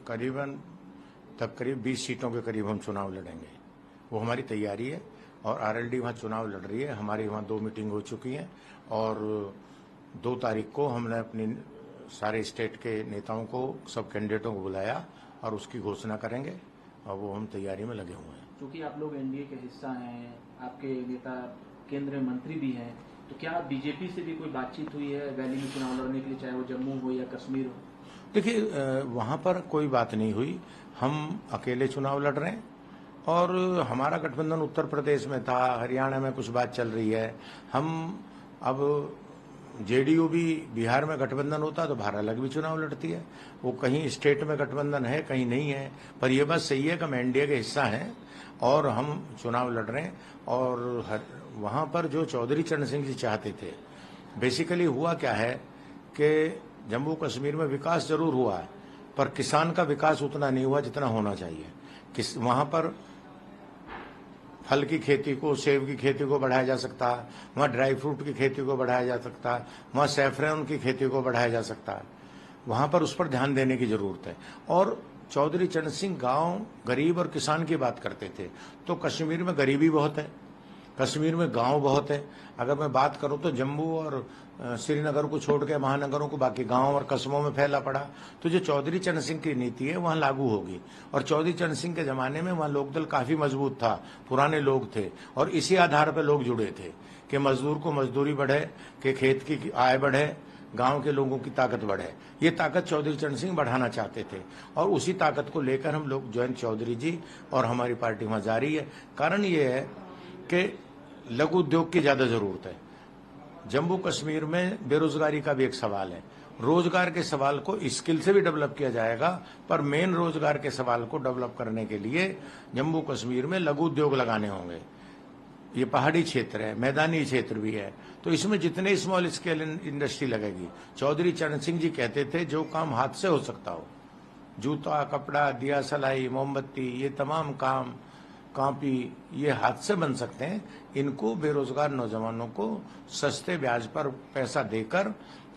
करीब 20 सीटों के करीब हम चुनाव लड़ेंगे। वो हमारी तैयारी है और आरएलडी वहाँ चुनाव लड़ रही है। हमारी वहाँ 2 मीटिंग हो चुकी हैं और 2 तारीख को हमने अपनी सारे स्टेट के नेताओं को, सब कैंडिडेटों को बुलाया और उसकी घोषणा करेंगे और वो हम तैयारी में लगे हुए हैं। क्योंकि आप लोग एनडीए के हिस्सा हैं, आपके नेता केंद्रीय मंत्री भी हैं, तो क्या बीजेपी से भी कोई बातचीत हुई है वैली में चुनाव लड़ने के लिए, चाहे वो जम्मू हो या कश्मीर हो? देखिए, वहाँ पर कोई बात नहीं हुई। हम अकेले चुनाव लड़ रहे हैं और हमारा गठबंधन उत्तर प्रदेश में था, हरियाणा में कुछ बात चल रही है। हम अब जेडीयू भी बिहार में गठबंधन होता तो बाहर अलग भी चुनाव लड़ती है। वो कहीं स्टेट में गठबंधन है, कहीं नहीं है, पर यह बात सही है कि हम एनडीए के हिस्सा हैं और हम चुनाव लड़ रहे हैं। और वहाँ पर जो चौधरी चरण सिंह जी चाहते थे, बेसिकली हुआ क्या है कि जम्मू कश्मीर में विकास जरूर हुआ है पर किसान का विकास उतना नहीं हुआ जितना होना चाहिए। वहाँ पर फल की खेती को, सेब की खेती को बढ़ाया जा सकता है, वहाँ ड्राई फ्रूट की खेती को बढ़ाया जा सकता है, वहाँ सैफरन की खेती को बढ़ाया जा सकता है। वहाँ पर उस पर ध्यान देने की जरूरत है। और चौधरी चरण सिंह गांव, गरीब और किसान की बात करते थे, तो कश्मीर में गरीबी बहुत है, कश्मीर में गांव बहुत है। अगर मैं बात करूं तो जम्मू और श्रीनगर को छोड़ के महानगरों को बाकी गांव और कस्बों में फैला पड़ा। तो जो चौधरी चरण सिंह की नीति है वहां लागू होगी। और चौधरी चरण सिंह के जमाने में वहां लोकदल काफी मजबूत था, पुराने लोग थे और इसी आधार पर लोग जुड़े थे कि मजदूर को मजदूरी बढ़े, कि खेत की आय बढ़े, गांव के लोगों की ताकत बढ़े। ये ताकत चौधरी चरण सिंह बढ़ाना चाहते थे और उसी ताकत को लेकर हम लोग जयंत चौधरी जी और हमारी पार्टी वहां जा रही है। कारण ये है कि लघु उद्योग की ज्यादा जरूरत है। जम्मू कश्मीर में बेरोजगारी का भी एक सवाल है। रोजगार के सवाल को स्किल से भी डेवलप किया जाएगा, पर मेन रोजगार के सवाल को डेवलप करने के लिए जम्मू कश्मीर में लघु उद्योग लगाने होंगे। ये पहाड़ी क्षेत्र है, मैदानी क्षेत्र भी है, तो इसमें जितने स्मॉल स्केल इंडस्ट्री लगेगी। चौधरी चरण सिंह जी कहते थे जो काम हाथ से हो सकता हो, जूता, कपड़ा, दिया सलाई, मोमबत्ती, ये तमाम काम, कॉपी, ये हाथ से बन सकते हैं। इनको बेरोजगार नौजवानों को सस्ते ब्याज पर पैसा देकर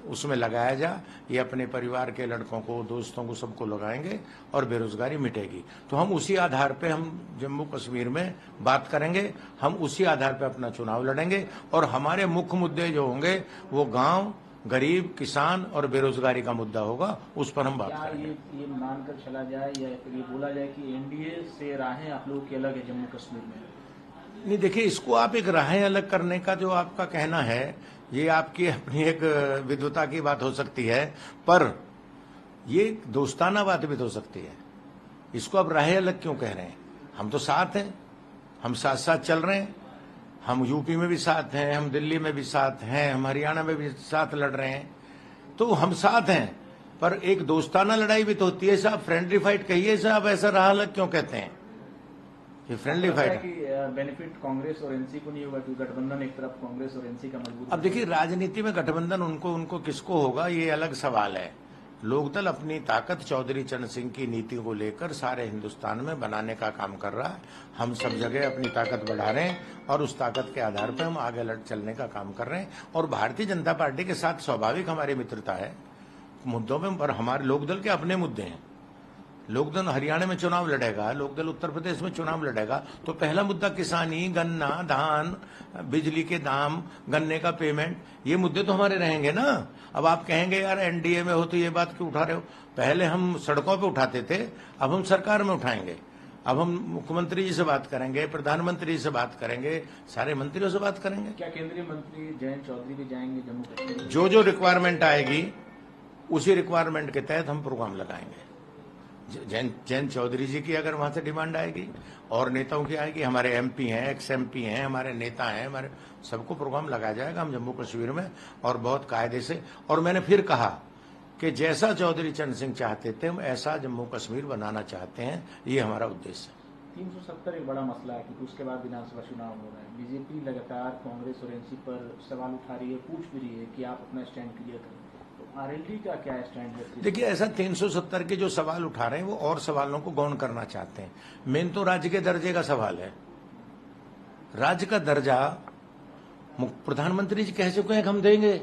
उसमें लगाया जा। ये अपने परिवार के लड़कों को, दोस्तों को, सबको लगाएंगे और बेरोजगारी मिटेगी। तो हम उसी आधार पे हम जम्मू कश्मीर में बात करेंगे, हम उसी आधार पे अपना चुनाव लड़ेंगे और हमारे मुख्य मुद्दे जो होंगे वो गांव, गरीब, किसान और बेरोजगारी का मुद्दा होगा, उस पर हम बात करेंगे। ये मानकर चला जाए या फिर ये बोला जाए कि एनडीए से राहें आप लोगों की अलग है जम्मू कश्मीर में? नहीं, देखिए, इसको आप एक राहें अलग करने का जो आपका कहना है, ये आपकी अपनी एक विद्वता की बात हो सकती है, पर ये दोस्ताना बात भी हो सकती है। इसको आप राहें अलग क्यों कह रहे हैं? हम तो साथ हैं, हम साथ साथ चल रहे हैं। हम यूपी में भी साथ हैं, हम दिल्ली में भी साथ हैं, हम हरियाणा में भी साथ लड़ रहे हैं, तो हम साथ हैं। पर एक दोस्ताना लड़ाई भी तो होती है साहब, फ्रेंडली फाइट कहिए साहब, ऐसा राह अलग क्यों कहते हैं? ये फ्रेंडली फाइट कि बेनिफिट कांग्रेस और एनसी को नहीं होगा क्योंकि गठबंधन एक तरफ कांग्रेस और एनसी का मजबूत। अब देखिए, राजनीति में गठबंधन उनको किसको होगा ये अलग सवाल है। लोकदल अपनी ताकत चौधरी चरण सिंह की नीति को लेकर सारे हिंदुस्तान में बनाने का काम कर रहा है। हम सब जगह अपनी ताकत बढ़ा रहे हैं और उस ताकत के आधार पर हम आगे चलने का काम कर रहे हैं। और भारतीय जनता पार्टी के साथ स्वाभाविक हमारी मित्रता है मुद्दों में, पर हमारे लोकदल के अपने मुद्दे हैं। लोकदल हरियाणा में चुनाव लड़ेगा, लोकदल उत्तर प्रदेश में चुनाव लड़ेगा, तो पहला मुद्दा किसानी, गन्ना, धान, बिजली के दाम, गन्ने का पेमेंट, ये मुद्दे तो हमारे रहेंगे ना। अब आप कहेंगे यार एनडीए में हो तो ये बात क्यों उठा रहे हो? पहले हम सड़कों पे उठाते थे, अब हम सरकार में उठाएंगे। अब हम मुख्यमंत्री जी से बात करेंगे, प्रधानमंत्री जी से बात करेंगे, सारे मंत्रियों से बात करेंगे। क्या केंद्रीय मंत्री जयंत चौधरी भी जाएंगे जम्मू कश्मीर? जो रिक्वायरमेंट आएगी उसी रिक्वायरमेंट के तहत हम प्रोग्राम लगाएंगे। जयंत चौधरी जी की अगर वहां से डिमांड आएगी और नेताओं की आएगी, हमारे एमपी हैं, एक्स एमपी हैं, हमारे नेता हैं, हमारे सबको प्रोग्राम लगाया जाएगा हम जम्मू कश्मीर में और बहुत कायदे से। और मैंने फिर कहा कि जैसा चौधरी चरण सिंह चाहते थे हम ऐसा जम्मू कश्मीर बनाना चाहते हैं, ये हमारा उद्देश्य है। 370 एक बड़ा मसला है क्योंकि उसके बाद विधानसभा चुनाव हो रहा है। बीजेपी लगातार कांग्रेस और एनसी पर सवाल उठा रही है, पूछ भी रही है कि आप अपना स्टैंड क्लियर करें। तो आरएलडी का क्या स्टैंड है? देखिए, ऐसा 370 के जो सवाल उठा रहे हैं वो और सवालों को गौण करना चाहते हैं। मेन तो राज्य के दर्जे का सवाल है। राज्य का दर्जा प्रधानमंत्री जी कह चुके हैं कि हम देंगे,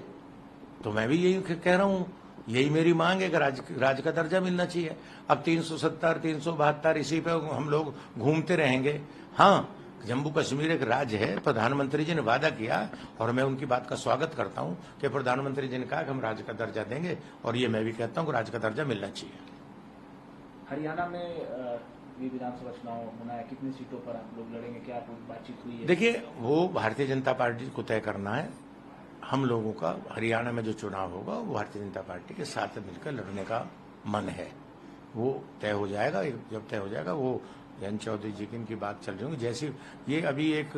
तो मैं भी यही कह रहा हूं यही मेरी मांग है कि राज्य का दर्जा मिलना चाहिए। अब 370, 372 इसी पे हम लोग घूमते रहेंगे। हाँ, जम्मू कश्मीर एक राज्य है, प्रधानमंत्री जी ने वादा किया और मैं उनकी बात का स्वागत करता हूं कि प्रधानमंत्री जी ने कहा कि हम राज्य का दर्जा देंगे, और ये मैं भी कहता हूं कि राज्य का दर्जा मिलना चाहिए। हरियाणा में ये विधानसभा चुनाव होना है, कितनी सीटों पर आप लोग लड़ेंगे, क्या कोई बातचीत हुई है? देखिए, वो भारतीय जनता पार्टी को तय करना है। हम लोगों का हरियाणा में जो चुनाव होगा वो भारतीय जनता पार्टी के साथ मिलकर लड़ने का मन है। वो तय हो जाएगा, जब तय हो जाएगा वो जयंत चौधरी जी की इनकी बात चल रही होगी। जैसी ये अभी एक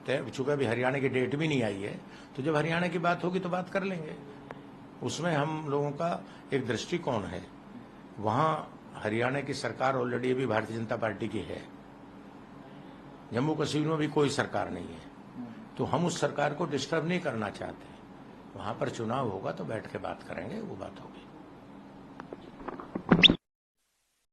तय, चूंकि अभी हरियाणा की डेट भी नहीं आई है, तो जब हरियाणा की बात होगी तो बात कर लेंगे। उसमें हम लोगों का एक दृष्टिकोण है। वहां हरियाणा की सरकार ऑलरेडी अभी भारतीय जनता पार्टी की है, जम्मू कश्मीर में भी कोई सरकार नहीं है, तो हम उस सरकार को डिस्टर्ब नहीं करना चाहते। वहां पर चुनाव होगा तो बैठ के बात करेंगे, वो बात होगी।